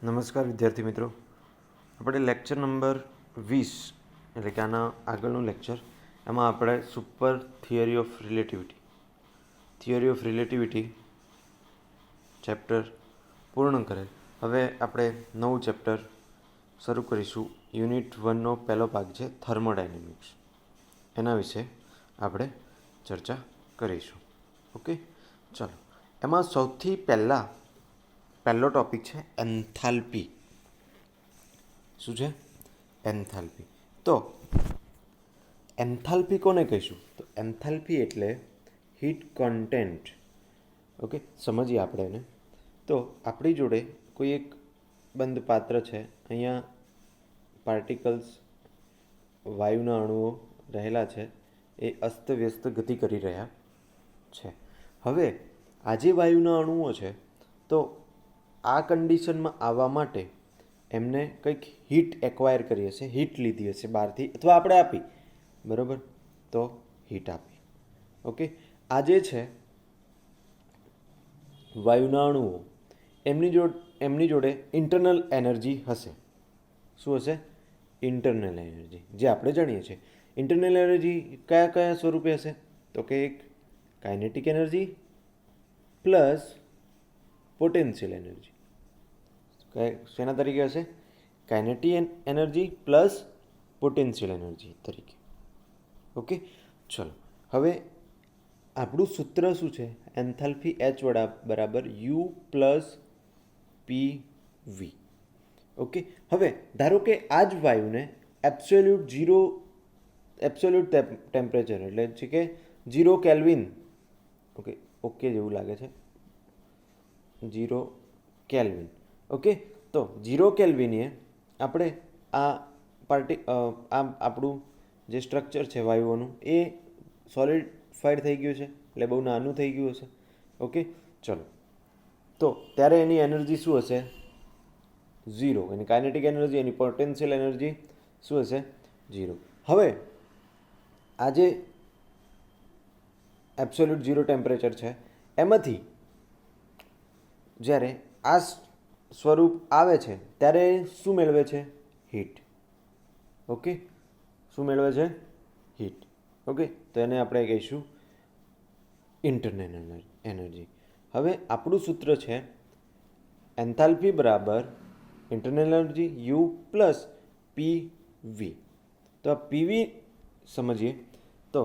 નમસ્કાર વિદ્યાર્થી મિત્રો, આપણે લેક્ચર નંબર 20 એટલે કે આના આગળનું લેક્ચર, એમાં આપણે super theory of relativity chapter પૂર્ણ કરેલ. હવે આપણે નવું ચેપ્ટર શરૂ કરીશું. યુનિટ 1નો પહેલો ભાગ છે થર્મોડાયનેમિક્સ. એના વિશે આપણે ચર્ચા કરીશું. ઓકે, ચાલો. એમાં સૌથી પહેલો ટોપિક છે એન્થાલ્પી. શું છે? એન્થાલ્પી. તો એન્થાલ્પી કોને કહીશું? તો એન્થાલ્પી એટલે હીટ કન્ટેન્ટ. ઓકે, સમજીએ આપણે એને. તો આપણી જોડે કોઈ એક બંધ પાત્ર છે. અહીંયા પાર્ટિકલ્સ, વાયુના અણુઓ રહેલા છે. એ અસ્તવ્યસ્ત ગતિ કરી રહ્યા છે. હવે આ જે વાયુના અણુઓ છે, તો આ કન્ડિશનમાં આવવા માટે એમને કંઈક હીટ એક્વાયર કરી હશે, હીટ લીધી હશે બહારથી, અથવા આપણે આપી, બરાબર? તો હીટ આપી. ઓકે, આ જે છે વાયુના અણુઓ, એમની જોડે ઇન્ટરનલ એનર્જી હશે. શું હશે? ઇન્ટરનલ એનર્જી, જે આપણે જાણીએ છીએ. ઇન્ટરનલ એનર્જી કયા કયા સ્વરૂપે હશે? તો કે એક kinetic energy plus potential energy. શેના તરીકે હશે? Kinetic energy plus potential energy તરીકે. ઓકે, ચલો. હવે આપણું સૂત્ર શું છે? એન્થાલ્પી H બરાબર U પ્લસ PV. ઓકે, હવે ધારો કે આ જ વાયુને એબ્સોલ્યુટ ટેમ્પરેચર એટલે છે કે 0 કેલ્વિન, ઓકે જેવું લાગે છે, 0 કેલ્વિન. ઓકે, તો 0 કેલ્વિનીએ આપણે આ આપણું જે સ્ટ્રક્ચર છે વાયુઓનું, એ સોલિડિફાઈડ થઈ ગયું છે, એટલે બહુ નાનું થઈ ગયું હશે. ઓકે, ચલો. તો ત્યારે એની એનર્જી શું હશે? 0. એની કાઇનેટિક એનર્જી, એની પોટેન્શિયલ એનર્જી શું હશે? 0. હવે આ જે એબ્સોલ્યુટ 0 ટેમ્પરેચર છે, એમાંથી જ્યારે આ સ્વરૂપ આવે છે ત્યારે શું મેળવે છે? હીટ. ઓકે, શું મેળવે છે? હીટ. ઓકે, તો એને આપણે કહીશું ઇન્ટરનલ એનર્જી. હવે આપણું સૂત્ર છે એન્થાલ્પી બરાબર internal energy U plus PV. તો આ PV સમજીએ. તો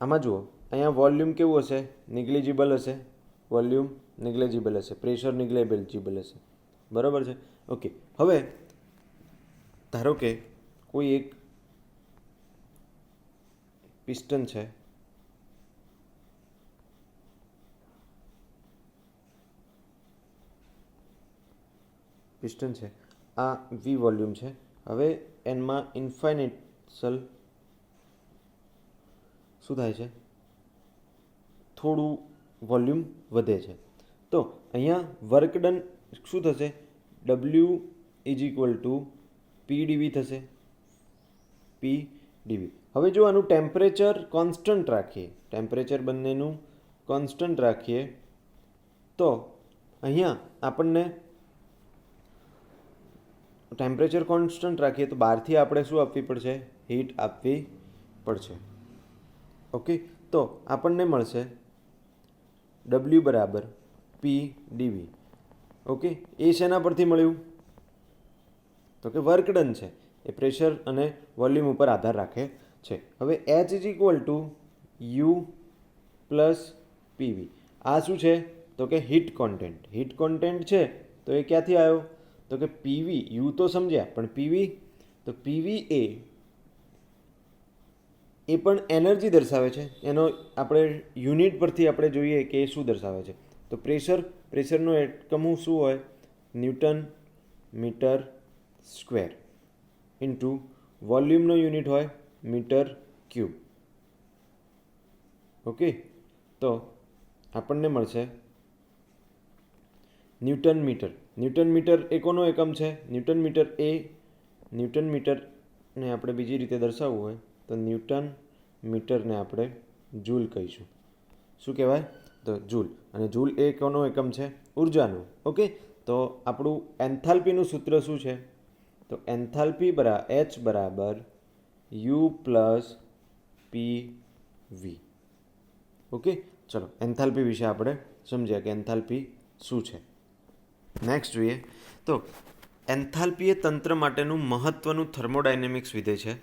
આમાં જુઓ, અહીંયા વોલ્યુમ કેવું હશે? નિગ્લિજિબલ હશે. વોલ્યુમ નિગ્લેજિબલ હશે, પ્રેશર નિગ્લેજિબલ હશે, બરાબર છે? ઓકે, હવે ધારો કે કોઈ એક પિસ્ટન છે, આ V વોલ્યુમ છે. હવે એમાં ઇન્ફાઇનેશલ શું થાય છે? થોડું વોલ્યુમ વધે છે. તો અહીંયા વર્ક ડન શું થશે? W is equal to PdV થશે. PdV. હવે જો આનું ટેમ્પરેચર કોન્સ્ટન્ટ રાખીએ, ટેમ્પરેચર બંનેનું કોન્સ્ટન્ટ રાખીએ, તો અહીંયા આપણને ટેમ્પરેચર કોન્સ્ટન્ટ રાખીએ તો બહારથી આપણે શું આપવી પડશે? હીટ આપવી પડશે. ઓકે, તો આપણને મળશે W બરાબર PdV. ઓકે, એ શેના પરથી મળ્યું? તો કે વર્ક ડન છે, એ પ્રેશર અને વોલ્યુમ ઉપર આધાર રાખે છે. હવે H is equal to U plus PV. આ શું છે? તો કે હીટ કોન્ટેન્ટ. હીટ કોન્ટેન્ટ છે તો એ ક્યાંથી આવ્યો? તો કે PV. U તો સમજ્યા, પણ PV, તો PV એ પણ એનર્જી દર્શાવે છે. એનો આપણે યુનિટ પરથી આપણે જોઈએ કે એ શું દર્શાવે છે. તો પ્રેશરનો એકમ શું હોય? ન્યૂટન મીટર સ્ક્વેર ઇન્ટુ વોલ્યુમનો યુનિટ હોય મીટર ક્યુબ. ઓકે, તો આપણને મળશે ન્યૂટન મીટર. ન્યૂટન મીટર એ કોનો એકમ છે? ન્યૂટન મીટરને આપણે બીજી રીતે દર્શાવવું હોય તો ન્યૂટન મીટરને આપણે જૂલ કહીશું. શું કહેવાય? તો જૂલ. અને જૂલ એ કોનો એકમ છે? ઉર્જાનો. ઓકે, તો આપણું એન્થાલ્પીનું સૂત્ર શું છે? તો એન્થાલ્પી H બરાબર U પ્લસ PV. ઓકે, ચલો એન્થાલ્પી વિશે આપણે સમજ્યા કે એન્થાલ્પી શું છે. નેક્સ્ટ જોઈએ તો એન્થાલ્પી એ તંત્ર માટેનું મહત્વનું થર્મોડાયનેમિક્સ વિધેય છે.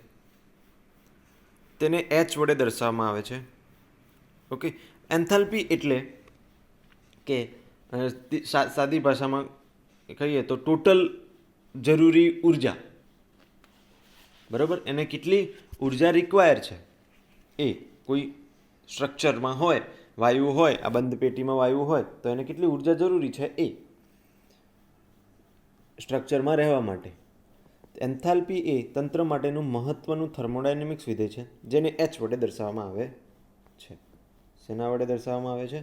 તેને H વડે દર્શાવવામાં આવે છે. ઓકે, એન્થાલ્પી એટલે કે સાદી ભાષામાં કહીએ તો ટોટલ જરૂરી ઉર્જા, બરાબર, એને કેટલી ઉર્જા રિક્વાયર છે એ કોઈ સ્ટ્રક્ચરમાં હોય, વાયુ હોય, આ બંધ પેટીમાં વાયુ હોય તો એને કેટલી ઉર્જા જરૂરી છે એ સ્ટ્રક્ચરમાં રહેવા માટે. એન્થાલ્પી એ તંત્ર માટેનું મહત્વનું થર્મોડાયનેમિક્સ વિધેય છે જેને H વડે દર્શાવવામાં આવે છે. શેના વડે દર્શાવવામાં આવે છે?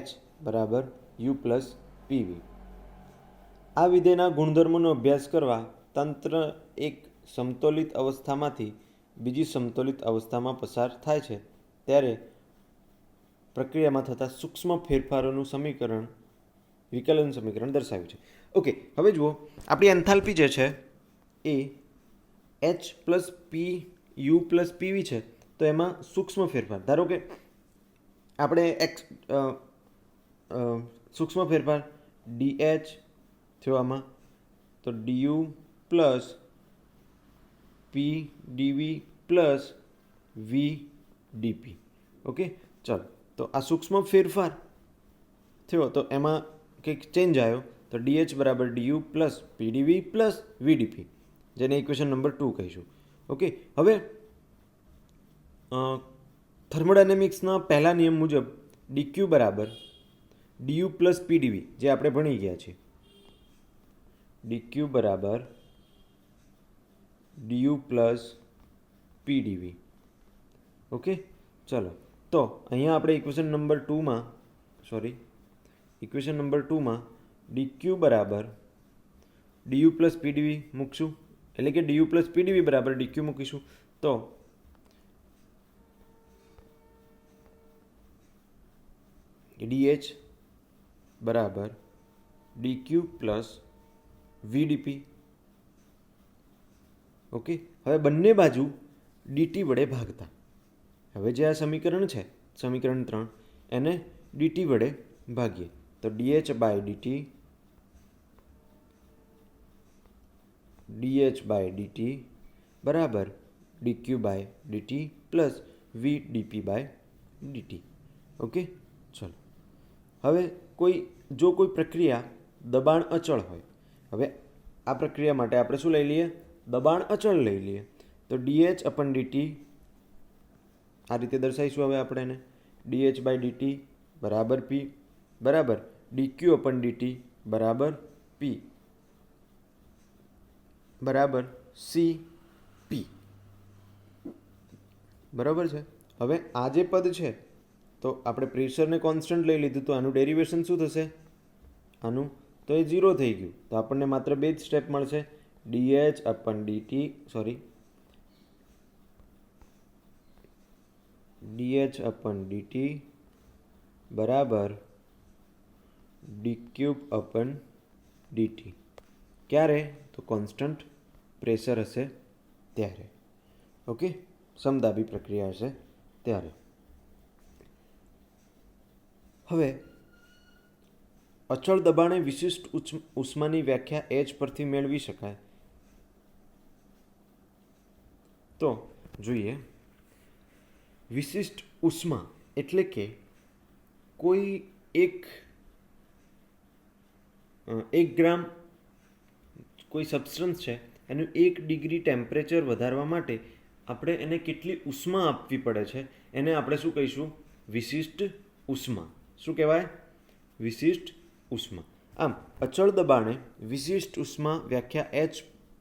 H બરાબર U પ્લસ PV. આ વિધેયના ગુણધર્મોનો અભ્યાસ કરવા તંત્ર એક સમતોલિત અવસ્થામાંથી બીજી સમતોલિત અવસ્થામાં પસાર થાય છે ત્યારે પ્રક્રિયામાં થતા સૂક્ષ્મ ફેરફારોનું સમીકરણ, વિકલન સમીકરણ દર્શાવ્યું છે. ઓકે, હવે જુઓ, આપણી એન્થાલ્પી જે છે એ H plus PU plus PV છે. તો એમાં સૂક્ષ્મ ફેરફાર, ધારો કે આપણે સૂક્ષ્મ ફેરફાર DH થયો આમાં, તો DU plus PDV plus VDP. Okay, ચલો, તો આ સૂક્ષ્મ ફેરફાર થયો તો એમાં કંઈક ચેન્જ આવ્યો, તો DH બરાબર DU plus PDV plus VDP, જેને ઇક્વેશન નંબર 2 કહીશું. ઓકે, હવે થર્મોડાયનેમિક્સના પહેલા નિયમ મુજબ DQ બરાબર DU પ્લસ PDV, જે આપણે ભણી ગયા છીએ. DQ બરાબર DU પ્લસ PDV. ઓકે, ચલો, તો અહીંયા આપણે ઇક્વેશન નંબર 2માં DQ બરાબર DU પ્લસ PDV મૂકશું, એટલે કે DU પ્લસ PDV બરાબર DQ મૂકીશું. તો DH બરાબર DQ પ્લસ VDP. ઓકે, હવે બંને બાજુ DT વડે ભાગતા, હવે જે આ સમીકરણ છે, સમીકરણ 3, એને DT વડે ભાગીએ તો DH બાય DT બરાબર DQ by DT plus VDP by DT. Okay, ચલો, હવે જો કોઈ પ્રક્રિયા દબાણ અચળ હોય, હવે આ પ્રક્રિયા માટે આપણે શું લઈ લઈએ? દબાણ અચળ લઈ લઈએ. તો DH અપન DT આ રીતે દર્શાવીશું. હવે આપણે એને DH બાય DT બરાબર P બરાબર DQ અપન DT બરાબર P બરાબર CP. બરાબર છે. હવે આ જે પદ છે, તો આપણે પ્રેશરને કોન્સ્ટન્ટ લઈ લીધું, તો આનું ડેરિવેશન શું થશે? આનું તો એ 0 થઈ ગયું. તો આપણને માત્ર બે જ સ્ટેપ મળશે, DH અપન DT બરાબર DQ અપન DT. ક્યારે? તો કોન્સ્ટન્ટ પ્રેશર હશે ત્યારે. ઓકે, સમદાબી પ્રક્રિયા હશે ત્યારે. હવે અચળ દબાણે વિશિષ્ટ ઉષ્માની વ્યાખ્યા H પરથી મેળવી શકાય. તો જોઈએ, વિશિષ્ટ ઉષ્મા એટલે કે કોઈ એક ગ્રામ કોઈ સબસ્ટન્સ છે, એનું 1 ડિગ્રી ટેમ્પરેચર વધારવા માટે આપણે એને કેટલી ઉષ્મા આપવી પડે છે, એને આપણે શું કહીશું? વિશિષ્ટ ઉષ્મા. શું કહેવાય? વિશિષ્ટ ઉષ્મા. આમ અચળ દબાણે વિશિષ્ટ ઉષ્મા વ્યાખ્યા H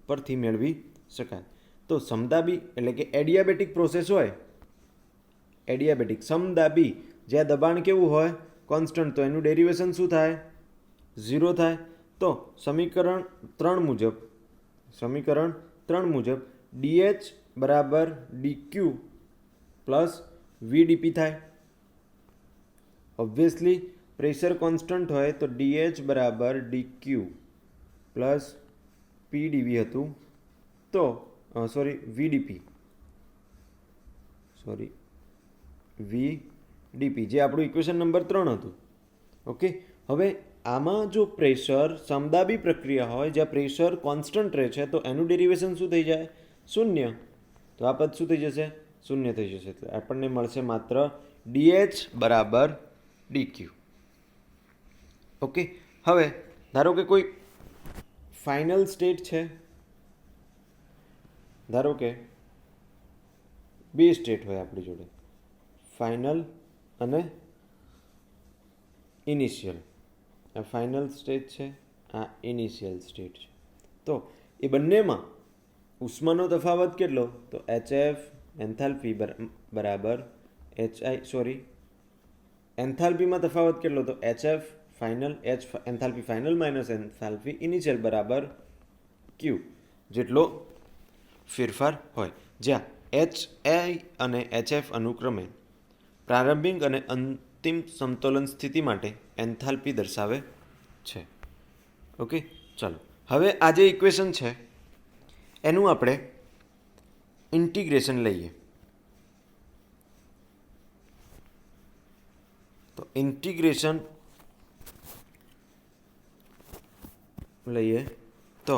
પરથી મેળવી શકાય. તો સમદાબી એટલે કે એડિયાબેટિક પ્રોસેસ હોય, એડિયાબેટિક સમદાબી, જ્યાં દબાણ કેવું હોય? કોન્સ્ટન્ટ, તો એનું ડેરિવેશન શું થાય? 0 થાય. તો સમીકરણ 3 મુજબ DH બરાબર DQ પ્લસ VDP થાય. ઓબ્વિયસલી પ્રેશર કોન્સ્ટન્ટ હોય તો ડીએચ બરાબર ડીક્યુ પ્લસ પીડીવી હતું, તો વીડીપી જે આપણું ઇક્વેશન નંબર 3 હતું. ઓકે, હવે આમાં જો પ્રેશર સમદાબી પ્રક્રિયા હોય જ્યાં પ્રેશર કોન્સ્ટન્ટ રહે છે તો એનું ડેરિવેશન શું થઈ જાય? શૂન્ય. તો આ પદ શું થઈ જશે? શૂન્ય થઈ જશે. એટલે આપણને મળશે માત્ર ડીએચ બરાબર ડીક્યુ. ઓકે, હવે ધારો કે કોઈ ફાઇનલ સ્ટેટ છે, ધારો કે બે સ્ટેટ હોય આપણી જોડે, ફાઇનલ અને ઇનિશિયલ. આ ફાઇનલ સ્ટેટ છે, આ ઇનિશિયલ સ્ટેટ છે. તો એ બંનેમાં ઉષ્માનો તફાવત કેટલો? તો HF એન્થાલ્પી બરાબર એન્થાલ્પીમાં તફાવત કેટલો? તો HF final, enthalpy final minus enthalpy initial બરાબર Q જેટલો ફેરફાર હોય, જ્યાં HI અને HF અનુક્રમે પ્રારંભિક અને અંતિમ સમતોલન સ્થિતિ માટે એન્થાલ્પી દર્શાવે છે. ઓકે, ચાલો હવે આ જે ઇક્વેશન છે એનું આપણે ઇન્ટિગ્રેશન લઈએ. તો ઇન્ટિગ્રેશન લઈએ તો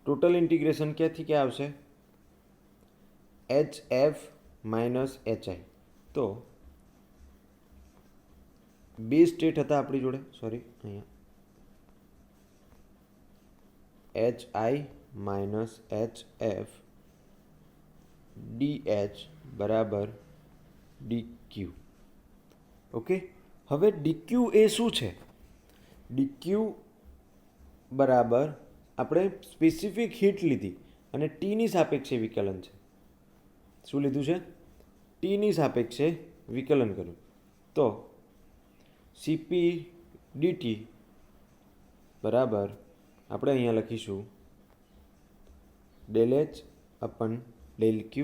ટોટલ ઇન્ટિગ્રેશન ક્યાંથી ક્યાં આવશે? HF minus HI. તો બે સ્ટેટ હતા આપણી જોડે, અહીંયા HI માઇનસ HF DH બરાબર DQ. ઓકે, હવે DQ એ શું છે? DQ બરાબર આપણે સ્પેસિફિક હીટ લીધી અને ટીની સાપેક્ષે વિકલન છે. શું લીધું છે? ટીની સાપેક્ષે વિકલન કર્યું. તો CP DT બરાબર આપણે અહીંયા લખીશું del H upon del Q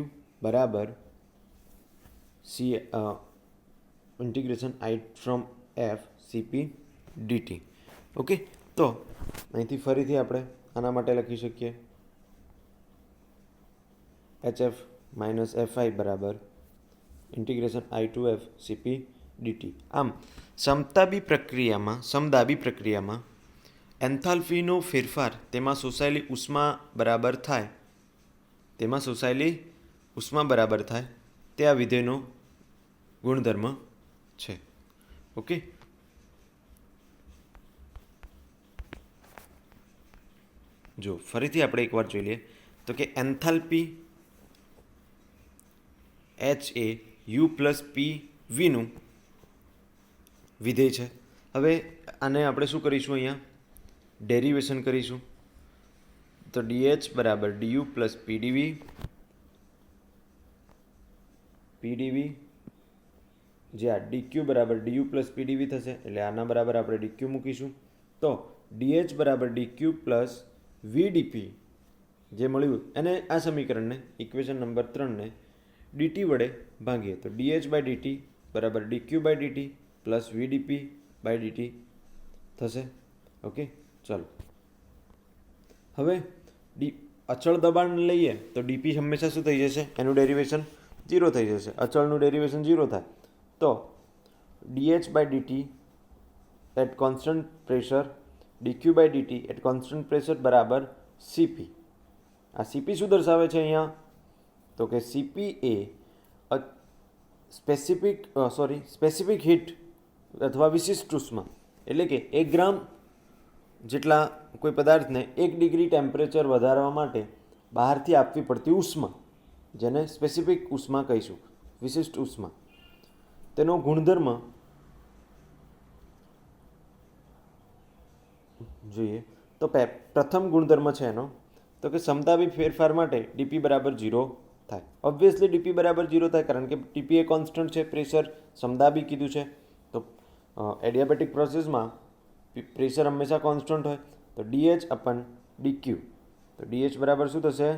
બરાબર integration I from F CP DT. Okay, તો અહીંથી ફરીથી આપણે આના માટે લખી શકીએ HF માઇનસ FI બરાબર integration I to F CP DT. આમ સમદાબી પ્રક્રિયામાં એન્થાલ્પીનો ફેરફાર તેમાં શોષાયેલી ઉષ્મા બરાબર થાય તે આ વિધેયનો ગુણધર્મ છે. ઓકે, જો ફરીથી આપણે એકવાર જોઈ લઈએ તો કે એન્થાલ્પી H એ U પ્લસ PVનું વિધેય છે. હવે આને આપણે શું કરીશું? અહીંયા ડેરિવેશન કરીશું. તો DH બરાબર DU પ્લસ PDV જે આ DQ બરાબર DU પ્લસ PDV થશે, એટલે આના બરાબર આપણે DQ મૂકીશું. તો DH બરાબર DQ પ્લસ VDP જે મળ્યું એને આ સમીકરણને ઇક્વેશન નંબર 3ને DT વડે ભાંગીએ તો DH બાય DT બરાબર DQ by DT plus VDP by DT થશે. ઓકે, ચાલો હવે અચળ દબાણ લઈએ તો DP હંમેશા શું થઈ જશે? એનું ડેરિવેશન 0 થઈ જશે. અચળનું ડેરિવેશન 0 થાય તો DH by DT at constant pressure DQ by DT at constant pressure બરાબર CP. આ CP શું દર્શાવે છે અહીંયા? તો કે CP એ સ્પેસિફિક હીટ અથવા વિશિષ્ટ ઉષ્મા, એટલે કે 1 ગ્રામ જેટલા કોઈ પદાર્થને 1 ડિગ્રી ટેમ્પરેચર વધારવા માટે બહારથી આપવી પડતી ઉષ્મા, જેને સ્પેસિફિક ઉષ્મા કહીશું, વિશિષ્ટ ઉષ્મા, તેનો ગુણધર્મ જોઈએ તો પ્રથમ ગુણધર્મ છે એનો તો કે સમતાપી ફેરફાર માટે ડીપી બરાબર 0 થાય. ઓબ્વિયસલી ડીપી બરાબર 0 થાય કારણ કે ટીપી એ કોન્સ્ટન્ટ છે, પ્રેશર સમદાબી કીધું છે. તો એડિયાબેટિક પ્રોસેસમાં પ્રેશર હંમેશા કોન્સ્ટન્ટ હોય. તો DH અપન DQ, તો DH બરાબર શું થશે?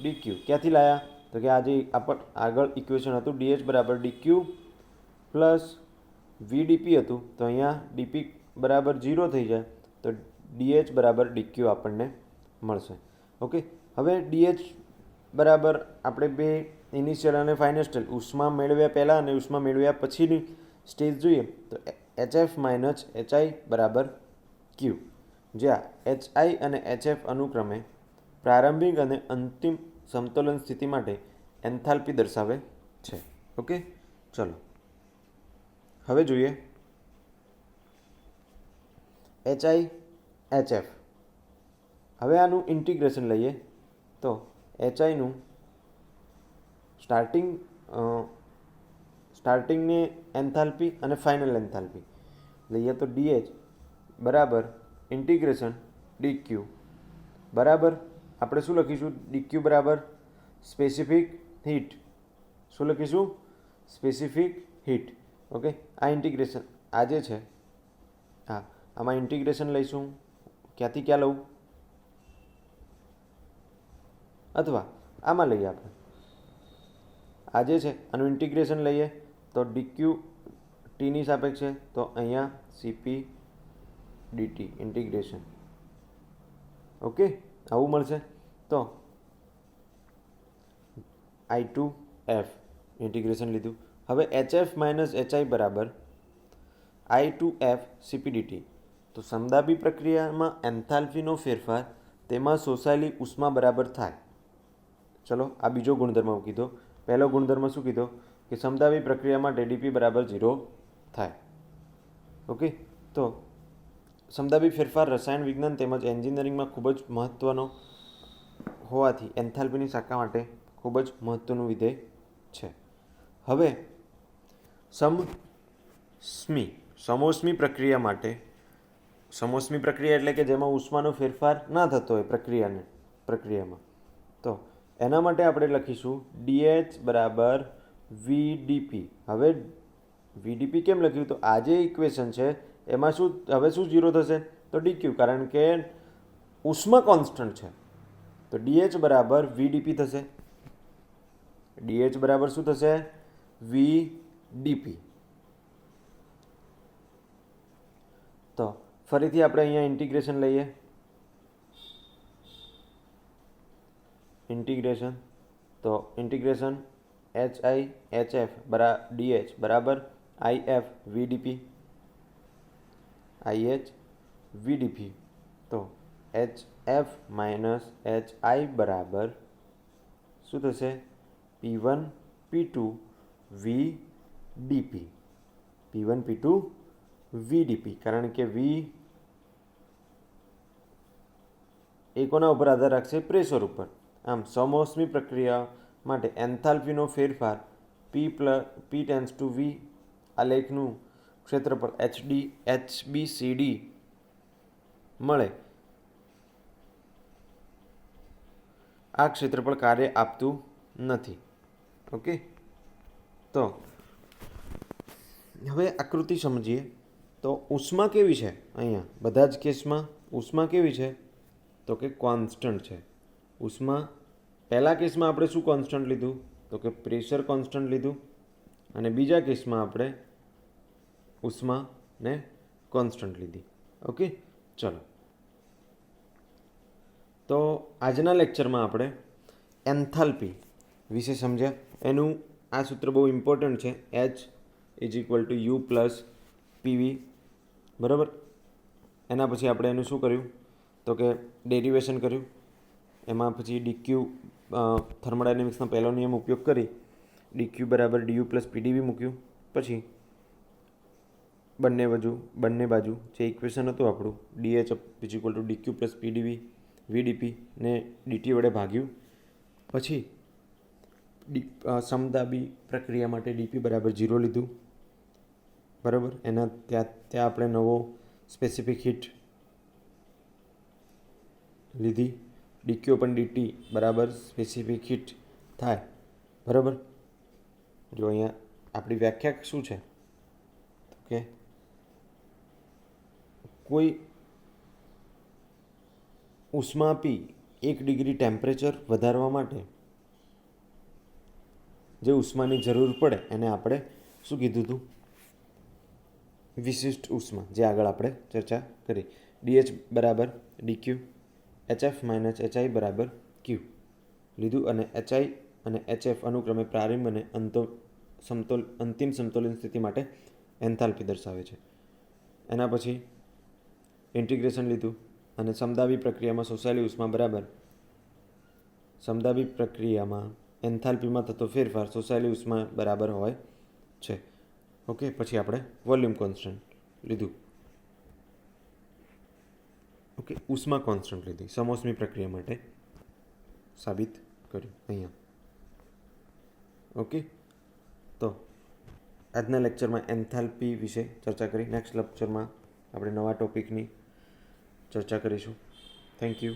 DQ. ક્યાંથી લાયા? તો કે આજે આગળ ઇક્વેશન હતું DH બરાબર DQ પ્લસ VdP હતું તો અહીંયા DP બરાબર 0 થઈ જાય તો DH બરાબર DQ આપણને મળશે. ઓકે, હવે DH બરાબર આપણે બે ઇનિશિયલ અને ફાઇનલ સ્ટેજ ઉષ્મા મેળવ્યા પહેલાં અને ઉષ્મા મેળવ્યા પછીની સ્ટેજ જોઈએ તો HF માઇનસ HI બરાબર Q, જ્યાં HI અને HF અનુક્રમે પ્રારંભિક અને અંતિમ સમતોલન સ્થિતિ માટે એન્થાલ્પી દર્શાવે છે. ઓકે, ચલો હવે જોઈએ HI HF. હવે આનું ઇન્ટિગ્રેશન લઈએ તો HIનું સ્ટાર્ટિંગની એન્થાલ્પી અને ફાઇનલ એન્થાલ્પી લઈએ તો DH બરાબર ઇન્ટિગ્રેશન DQ બરાબર આપણે શું લખીશું? DQ બરાબર સ્પેસિફિક હીટ. શું લખીશું? Specific heat. ઓકે, આ ઇન્ટિગ્રેશન આ જે છે હા આમાં ઇન્ટિગ્રેશન લઈશું. ક્યાંથી ક્યાં લઉં? અથવા આમાં લઈએ આપણે આ જે છે આનું ઇન્ટિગ્રેશન લઈએ તો DQ ટીની સાપેક્ષે તો અહીંયા CP DT ઇન્ટિગ્રેશન. ઓકે, આવું મળશે. તો I2F ઇન્ટિગ્રેશન લીધું. હવે HF માઇનસ HI બરાબર I2F CPDT. તો સમદાબી પ્રક્રિયામાં એન્થાલ્પીનો ફેરફાર તેમાં શોષાયેલી ઉષ્મા બરાબર થાય. ચલો આ બીજો ગુણધર્મ કીધો. પહેલો ગુણધર્મ શું કીધો? કે સમદાબી પ્રક્રિયા માટે DP બરાબર 0 થાય. ઓકે, તો સમદાબી ફેરફાર રસાયણ વિજ્ઞાન તેમજ એન્જિનિયરિંગમાં ખૂબ જ મહત્ત્વનો હોવાથી એન્થાલ્પીની શાખા માટે ખૂબ જ મહત્ત્વનું વિધેય છે. હવે સમોષ્મી પ્રક્રિયા માટે, સમોષ્મી પ્રક્રિયા એટલે કે જેમાં ઉષ્માનો ફેરફાર ના થતો હોય પ્રક્રિયામાં, તો એના માટે આપણે લખીશું DH બરાબર VdP. હવે VdP કેમ લખ્યું? તો આ જે ઇક્વેશન છે એમાં શું 0 થશે? તો DQ, કારણ કે ઉષ્મા કોન્સ્ટન્ટ છે. તો DH બરાબર VdP થશે. DH બરાબર શું થશે? VdP. તો ફરીથી આપણે અહીંયા ઇન્ટિગ્રેશન લઈએ. ઇન્ટિગ્રેશન તો ઇન્ટિગ્રેશન HI HF DH બરાબર IF VdP. IH VdP. તો HF માઇનસ HI બરાબર શું થશે? P1 P2 VdP. P1 P2 VdP, કારણ કે V એ કોના ઉપર આધાર રાખશે? પ્રેશર ઉપર. આમ સમોષ્મી પ્રક્રિયા માટે એન્થાલ્પીનો ફેરફાર P ટેન્સ ટુ V. આ લેખનું ક્ષેત્રફળ HBCD મળે. આ ક્ષેત્રફળ કાર્ય આપતું નથી. ઓકે, તો હવે આકૃતિ સમજીએ. તો ઉષ્મા કેવી છે? અહીંયા બધા જ કેસમાં ઉષ્મા કેવી છે? તો કે કોન્સ્ટન્ટ છે. ઉષ્મા પહેલા કેસમાં આપણે શું કોન્સ્ટન્ટ લીધું? તો કે પ્રેશર કોન્સ્ટન્ટ લીધું. અને બીજા કેસમાં આપણે ઉષ્માને કોન્સ્ટન્ટ લીધી. ઓકે, ચલો તો આજના લેક્ચરમાં આપણે એન્થાલ્પી વિશે સમજ્યા. એનું આ સૂત્ર બહુ ઇમ્પોર્ટન્ટ છે. H=U + PV. બરાબર. એના પછી આપણે એનું શું કર્યું? તો કે ડેરિવેશન કર્યું. એમાં પછી DQ થર્મોડાયનેમિક્સનો પહેલો નિયમ ઉપયોગ કરી DQ બરાબર DU + PdV મૂક્યું. પછી બંને બાજુ જે ઇક્વેશન હતું આપણું DH DQ + PdV VdP ને DT વડે ભાગ્યું. પછી સમદાબી પ્રક્રિયા માટે DP બરાબર 0 લીધું. બરાબર. એના ત્યાં આપણે નવો સ્પેસિફિક હીટ લીધી. DQ પણ DT બરાબર સ્પેસિફિક હીટ થાય. બરાબર. જો અહીંયા આપણી વ્યાખ્યા શું છે? તો કે કોઈ ઉષ્મા આપી 1 ડિગ્રી ટેમ્પરેચર વધારવા માટે જે ઉષ્માની જરૂર પડે એને આપણે શું કીધું હતું? વિશિષ્ટ ઉષ્મા જે આગળ આપણે ચર્ચા કરી. ડીએચ બરાબર ડીક્યુ, એચએફ માઇનસ એચઆઈ બરાબર ક્યુ લીધું, અને એચઆઈ અને એચએફ અનુક્રમે પ્રારંભ અને અંતિમ સમતોલન સ્થિતિ માટે એન્થાલ્પી દર્શાવે છે. એના પછી ઇન્ટિગ્રેશન લીધું અને સમદાબી પ્રક્રિયામાં શોષાયેલી ઉષ્મા બરાબર સમદાબી પ્રક્રિયામાં એન્થાલ્પીમાં થતો ફેરફાર શોષાયેલી ઉષ્મા બરાબર હોય છે. ઓકે, પછી આપણે વોલ્યુમ કોન્સ્ટન્ટ લીધું. ઓકે, ઉષ્મા કોન્સ્ટન્ટ લીધી સમોષ્મી પ્રક્રિયા માટે સાબિત કર્યું અહીંયા. ઓકે, તો આજના લેક્ચરમાં એન્થાલ્પી વિશે ચર્ચા કરી. નેક્સ્ટ લેક્ચરમાં આપણે નવા ટોપિકની ચર્ચા કરીશું. Thank you.